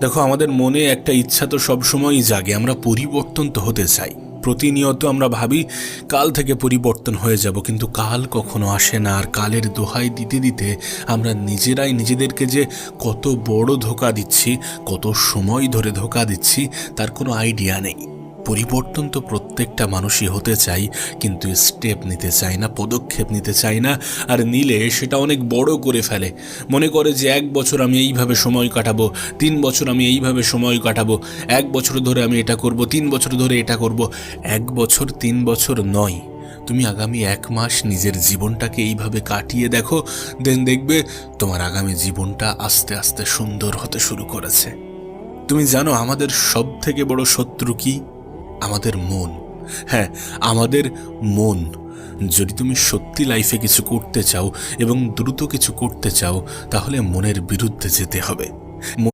দেখো, আমাদের মনে একটা ইচ্ছা তো সবসময়ই জাগে, আমরা পরিবর্তন তো হতে চাই। প্রতিনিয়ত আমরা ভাবি কাল থেকে পরিবর্তন হয়ে যাব, কিন্তু কাল কখনো আসে না। আর কালের দোহাই দিতে দিতে আমরা নিজেরাই নিজেদেরকে যে কত বড় ধোঁকা দিচ্ছি, কত সময় ধরে ধোঁকা দিচ্ছি, তার কোনো আইডিয়া নেই। পরিবর্তন তো প্রত্যেকটা মানুষই হতে চাই, কিন্তু স্টেপ নিতে চায় না, পদক্ষেপ নিতে চায় না। আর নিলে সেটা অনেক বড় করে ফেলে। মনে করে যে 1 বছর আমি এইভাবে সময় কাটাবো, 3 বছর আমি এইভাবে সময় কাটাবো, 1 বছর ধরে আমি এটা করব, 3 বছর ধরে এটা করব। 1 বছর 3 বছর নয়, তুমি আগামী 1 মাস নিজের জীবনটাকে এইভাবে কাটিয়ে দেখো, দেন দেখবে তোমার আগামী জীবনটা আস্তে আস্তে সুন্দর হতে শুরু করেছে। তুমি জানো আমাদের সব থেকে বড় শত্রু কি? আমাদের মন। হ্যাঁ, আমাদের মন। যদি তুমি সত্যি লাইফে কিছু করতে চাও এবং দ্রুত কিছু করতে চাও, তাহলে মনের বিরুদ্ধে যেতে হবে।